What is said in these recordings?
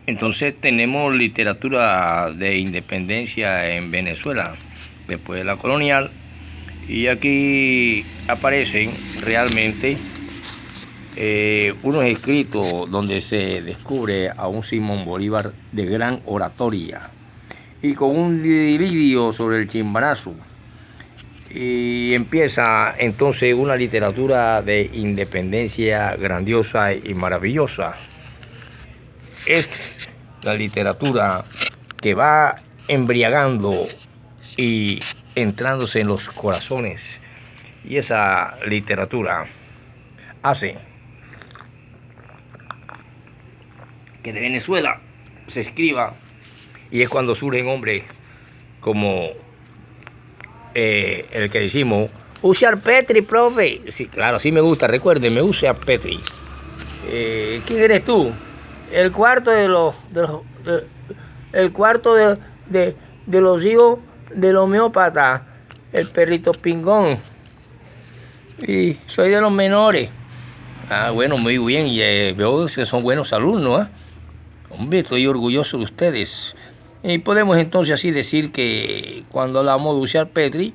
Entonces tenemos literatura de independencia en Venezuela, después de la colonial, y aquí aparecen realmente unos escritos donde se descubre a un Simón Bolívar de gran oratoria y con un delirio sobre el Chimborazo. Y empieza entonces una literatura de independencia grandiosa y maravillosa. Es la literatura que va embriagando y entrándose en los corazones. Y esa literatura hace que de Venezuela se escriba, y es cuando surgen hombres como el que decimos, Ushar Petri, profe. Sí, claro, sí me gusta, recuérdeme, Ushar Petri. ¿Quién eres tú? El cuarto el cuarto de los hijos del homeópata, el perrito Pingón. Y soy de los menores. Ah, bueno, muy bien, y veo que son buenos alumnos, ¿eh? Hombre, estoy orgulloso de ustedes. Y podemos entonces así decir que cuando hablamos de Ushar Petri,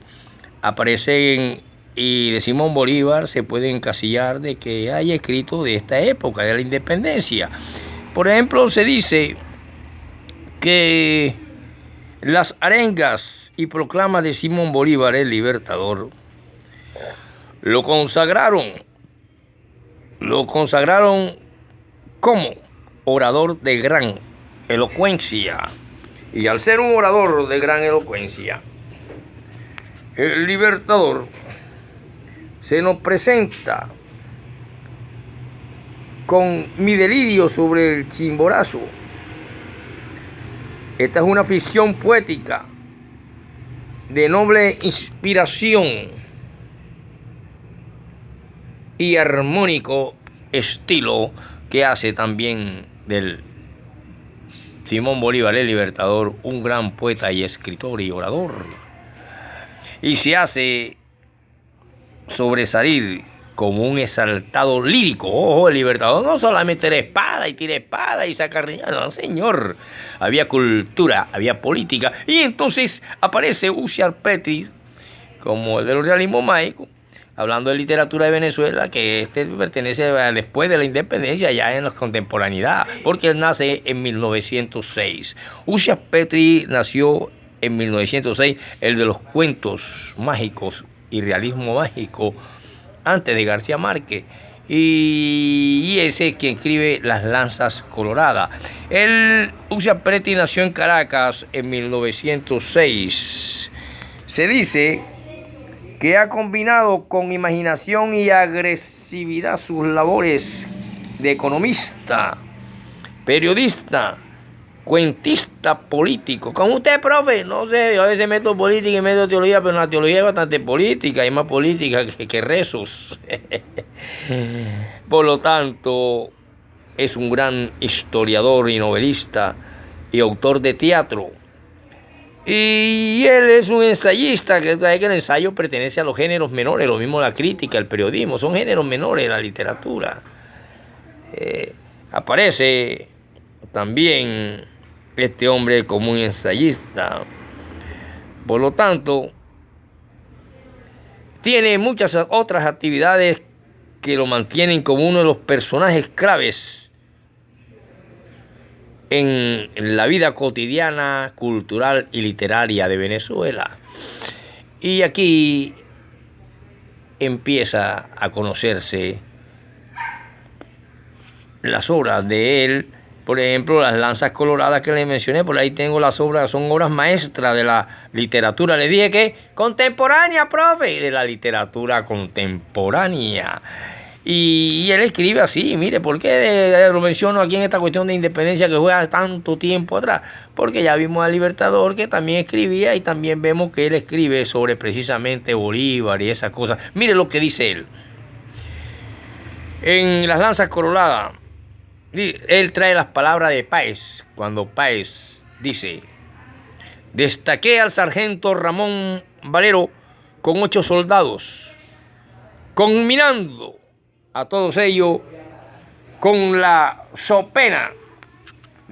aparecen y de Simón Bolívar se puede encasillar de que hay escritos de esta época, de la independencia. Por ejemplo, se dice que las arengas y proclamas de Simón Bolívar, el libertador, lo consagraron como orador de gran elocuencia. Y al ser un orador de gran elocuencia, el libertador se nos presenta con mi delirio sobre el Chimborazo. Esta es una ficción poética de noble inspiración y armónico estilo que hace también del Simón Bolívar el Libertador un gran poeta y escritor y orador. Y se hace sobresalir como un exaltado lírico. Ojo, el Libertador no solamente era espada y tira espada y saca riñones, no señor. Había cultura, había política. Y entonces aparece Ushar Petri como el del realismo mágico, hablando de literatura de Venezuela, que pertenece después de la independencia, ya en la contemporaneidad, porque él nace en 1906. Ushar Petri nació en 1906, el de los cuentos mágicos y realismo mágico, antes de García Márquez. Y ese es quien escribe Las Lanzas Coloradas. Ushar Petri nació en Caracas en 1906. Se dice que ha combinado con imaginación y agresividad sus labores de economista, periodista, cuentista político. Con usted, profe, no sé, yo a veces meto política y meto teología, pero la teología es bastante política, hay más política que rezos. Por lo tanto, es un gran historiador y novelista y autor de teatro. Y él es un ensayista, que el ensayo pertenece a los géneros menores, lo mismo la crítica, el periodismo, son géneros menores de la literatura. Aparece también este hombre como un ensayista. Por lo tanto, tiene muchas otras actividades que lo mantienen como uno de los personajes claves en la vida cotidiana, cultural y literaria de Venezuela. Y aquí empieza a conocerse las obras de él. Por ejemplo, Las Lanzas Coloradas que les mencioné, por ahí tengo las obras, son obras maestras de la literatura. Le dije que contemporánea, profe, de la literatura contemporánea. Y él escribe así, mire, ¿por qué lo menciono aquí en esta cuestión de independencia que fue hace tanto tiempo atrás? Porque ya vimos al Libertador que también escribía y también vemos que él escribe sobre precisamente Bolívar y esas cosas. Mire lo que dice él. En Las Lanzas Coloradas, él trae las palabras de Páez, cuando Páez dice: destaqué al sargento Ramón Valero con 8 soldados, conminando a todos ellos con la so pena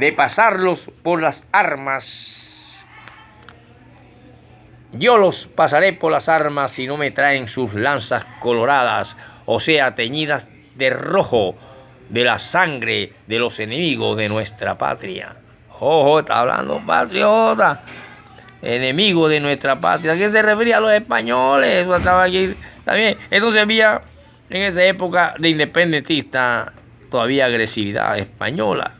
de pasarlos por las armas. Yo los pasaré por las armas si no me traen sus lanzas coloradas, o sea, teñidas de rojo, de la sangre de los enemigos de nuestra patria. Ojo, está hablando patriota, enemigo de nuestra patria. ¿A qué se refería? A los españoles. Eso estaba aquí también. Entonces había en esa época de independentista todavía agresividad española.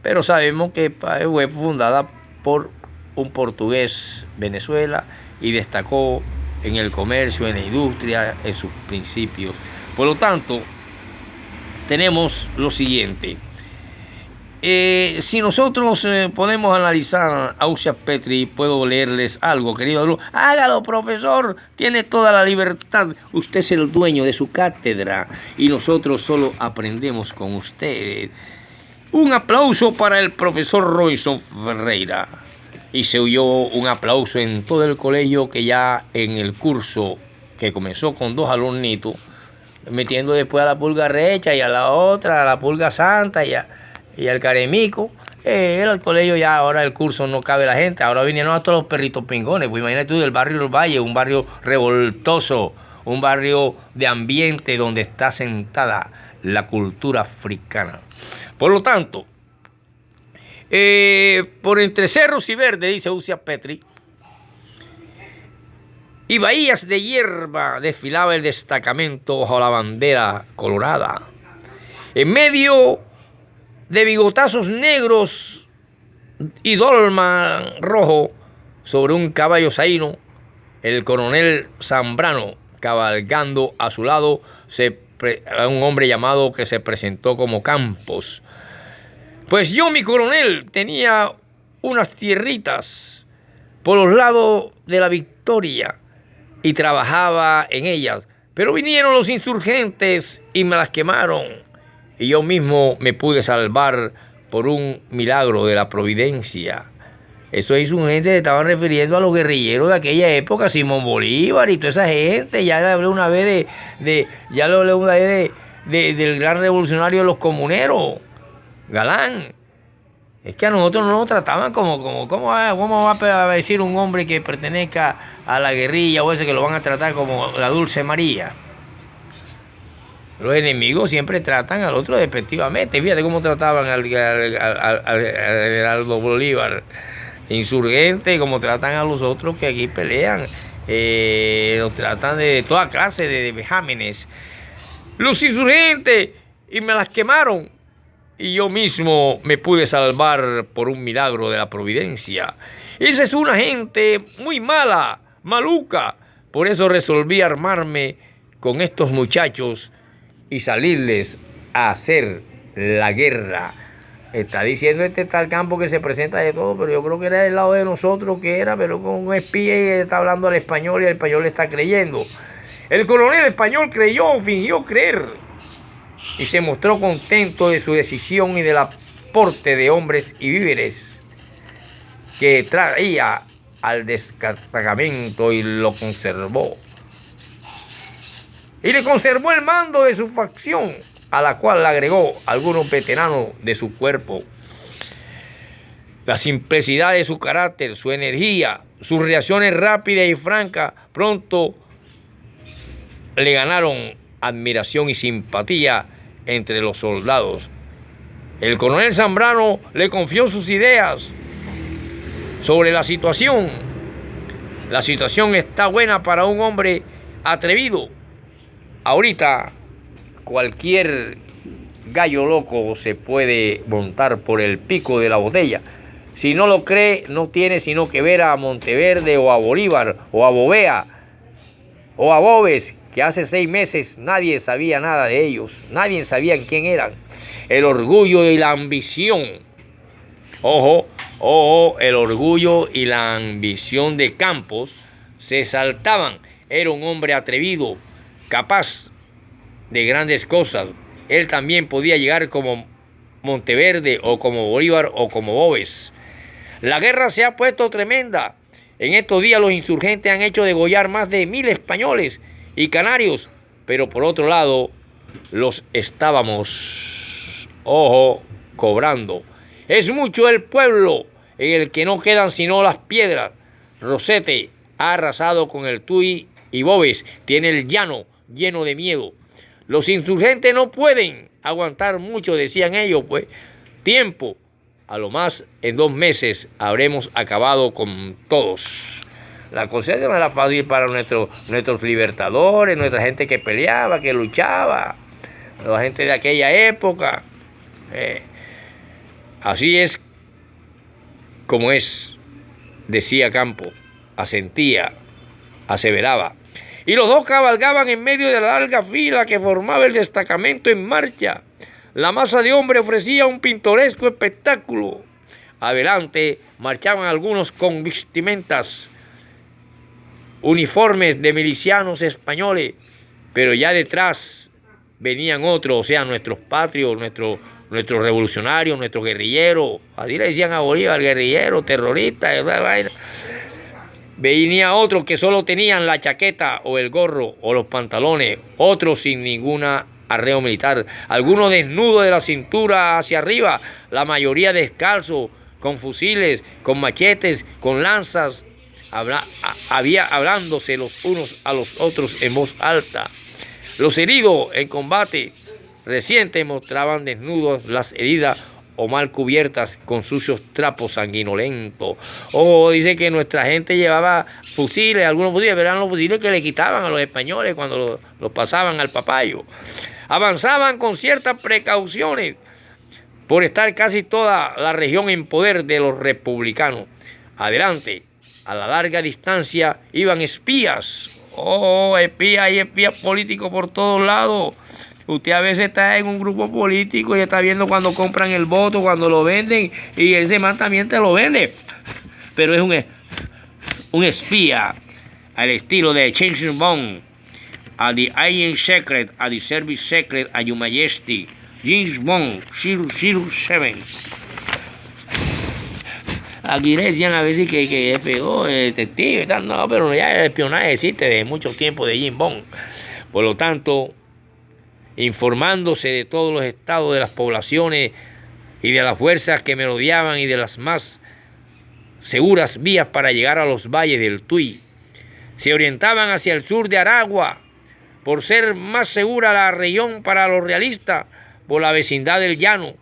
Pero sabemos que fue fundada por un portugués, Venezuela, y destacó en el comercio, en la industria, en sus principios. Por lo tanto, tenemos lo siguiente. Si nosotros podemos analizar a Ausias Petri, puedo leerles algo, querido alumno. Hágalo, profesor, tiene toda la libertad. Usted es el dueño de su cátedra y nosotros solo aprendemos con usted. Un aplauso para el profesor Robinson Ferreira. Y se oyó un aplauso en todo el colegio, que ya en el curso que comenzó con 2 alumnitos, metiendo después a la pulga recha y a la otra, a la pulga santa y al caremico, era el colegio ya, ahora el curso no cabe la gente, ahora vinieron a todos los perritos pingones. Pues imagínate tú, del barrio del Valle, un barrio revoltoso, un barrio de ambiente donde está sentada la cultura africana. Por lo tanto, por entre cerros y verdes, dice Ausias Petri, y bahías de hierba desfilaba el destacamento bajo la bandera colorada. En medio de bigotazos negros y dolman rojo sobre un caballo zaino, el coronel Zambrano, cabalgando a su lado, un hombre llamado que se presentó como Campos. Pues yo, mi coronel, tenía unas tierritas por los lados de la Victoria y trabajaba en ellas, pero vinieron los insurgentes y me las quemaron, y yo mismo me pude salvar por un milagro de la providencia. Eso insurgentes se estaban refiriendo a los guerrilleros de aquella época, Simón Bolívar y toda esa gente. Ya le hablé una vez del gran revolucionario de los comuneros, Galán. Es que a nosotros no nos trataban ¿cómo va a decir un hombre que pertenezca a la guerrilla o ese que lo van a tratar como la Dulce María? Los enemigos siempre tratan al otro despectivamente. Fíjate cómo trataban al Gerardo Bolívar, insurgente, como tratan a los otros que aquí pelean. Los tratan de toda clase de vejámenes. Los insurgentes, y me las quemaron. Y yo mismo me pude salvar por un milagro de la providencia. Esa es una gente muy mala, maluca. Por eso resolví armarme con estos muchachos y salirles a hacer la guerra. Está diciendo este tal Campo que se presenta de todo, pero yo creo que era del lado de nosotros que era, pero con un espía y está hablando al español y el español le está creyendo. El coronel español creyó, fingió creer, y se mostró contento de su decisión y del aporte de hombres y víveres que traía al destacamento y lo conservó. Y le conservó el mando de su facción, a la cual le agregó algunos veteranos de su cuerpo. La simplicidad de su carácter, su energía, sus reacciones rápidas y francas, pronto le ganaron admiración y simpatía entre los soldados. El coronel Zambrano le confió sus ideas sobre la situación. La situación está buena para un hombre atrevido. Ahorita cualquier gallo loco se puede montar por el pico de la botella. Si no lo cree, no tiene sino que ver a Monteverde o a Bolívar o a Bovea o a Boves, que hace 6 meses nadie sabía nada de ellos, nadie sabía quién eran. El orgullo y la ambición, ojo, el orgullo y la ambición de Campos se saltaban. Era un hombre atrevido, capaz de grandes cosas. Él también podía llegar como Monteverde o como Bolívar o como Boves. La guerra se ha puesto tremenda. En estos días los insurgentes han hecho degollar más de 1000 españoles y canarios, pero por otro lado los estábamos, cobrando. Es mucho el pueblo en el que no quedan sino las piedras. Rosete ha arrasado con el Tuy y Boves tiene el llano lleno de miedo. Los insurgentes no pueden aguantar mucho, decían ellos, pues. Tiempo, a lo más en 2 meses habremos acabado con todos. La cosa no era fácil para nuestros libertadores, nuestra gente que peleaba, que luchaba, la gente de aquella época. Así es como es, decía Campo, asentía, aseveraba. Y los dos cabalgaban en medio de la larga fila que formaba el destacamento en marcha. La masa de hombre ofrecía un pintoresco espectáculo. Adelante marchaban algunos con vestimentas, uniformes de milicianos españoles, pero ya detrás venían otros, o sea, nuestros patrios, nuestros revolucionarios, nuestros guerrilleros. Así le decían a Bolívar, guerrillero, terrorista, esa vaina. Venía otros que solo tenían la chaqueta o el gorro o los pantalones, otros sin ninguna arreo militar, algunos desnudos de la cintura hacia arriba, la mayoría descalzos, con fusiles, con machetes, con lanzas, hablándose los unos a los otros en voz alta. Los heridos en combate reciente mostraban desnudos las heridas o mal cubiertas con sucios trapos sanguinolentos. Dice que nuestra gente llevaba fusiles, algunos fusiles, pero eran los fusiles que le quitaban a los españoles cuando los pasaban al papayo. Avanzaban con ciertas precauciones por estar casi toda la región en poder de los republicanos. Adelante, a la larga distancia, iban espías. Espías y espías políticos por todos lados. Usted a veces está en un grupo político y está viendo cuando compran el voto, cuando lo venden, y ese man también te lo vende. Pero es un espía al estilo de James Bond, a the Agent Secret, a the Service Secret, a Your Majesty, James Bond 007. Aquí le decían a veces que es feo, detective, tal. No, pero ya el espionaje existe de mucho tiempo de James Bond. Por lo tanto, informándose de todos los estados de las poblaciones y de las fuerzas que merodeaban y de las más seguras vías para llegar a los valles del Tuy. Se orientaban hacia el sur de Aragua, por ser más segura la región para los realistas, por la vecindad del llano,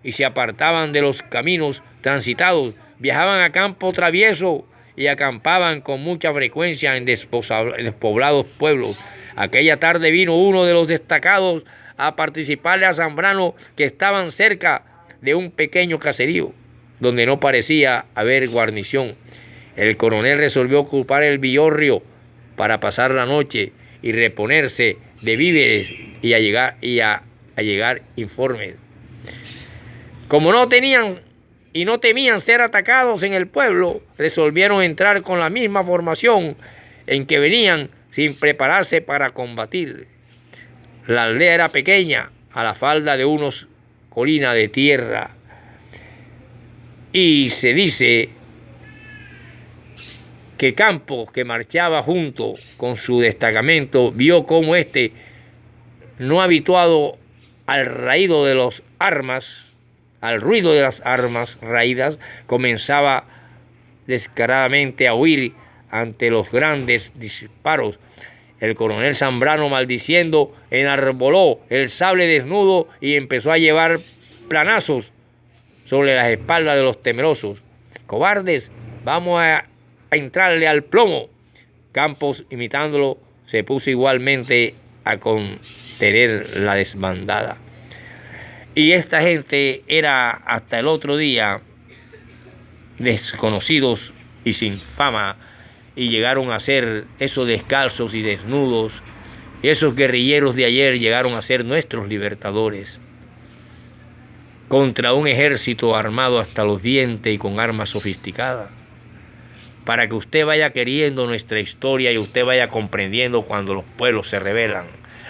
y se apartaban de los caminos transitados, viajaban a campo travieso y acampaban con mucha frecuencia en despoblados pueblos. Aquella tarde vino uno de los destacados a participarle a Zambrano, que estaban cerca de un pequeño caserío, donde no parecía haber guarnición. El coronel resolvió ocupar el villorrio para pasar la noche y reponerse de víveres y a llegar informes. Como no tenían y no temían ser atacados en el pueblo, resolvieron entrar con la misma formación en que venían, sin prepararse para combatir. La aldea era pequeña, a la falda de unos colinas de tierra, y se dice que Campos, que marchaba junto con su destacamento, vio cómo no habituado al ruido de las armas raídas, comenzaba descaradamente a huir ante los grandes disparos. El coronel Zambrano, maldiciendo, enarboló el sable desnudo y empezó a llevar planazos sobre las espaldas de los temerosos. Cobardes, vamos a entrarle al plomo. Campos, imitándolo, se puso igualmente a contener la desbandada. Y esta gente era hasta el otro día desconocidos y sin fama, y llegaron a ser esos descalzos y desnudos, y esos guerrilleros de ayer llegaron a ser nuestros libertadores, contra un ejército armado hasta los dientes y con armas sofisticadas, para que usted vaya queriendo nuestra historia y usted vaya comprendiendo cuando los pueblos se rebelan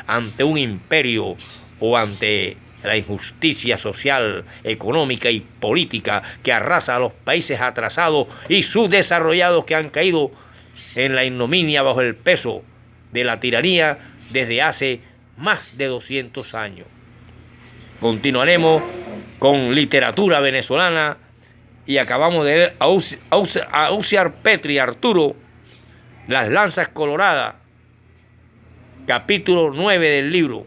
ante un imperio o ante la injusticia social, económica y política que arrasa a los países atrasados y subdesarrollados que han caído en la ignominia bajo el peso de la tiranía desde hace más de 200 años. Continuaremos con literatura venezolana y acabamos de leer a Uciar Petri Arturo, Las Lanzas Coloradas, capítulo 9 del libro.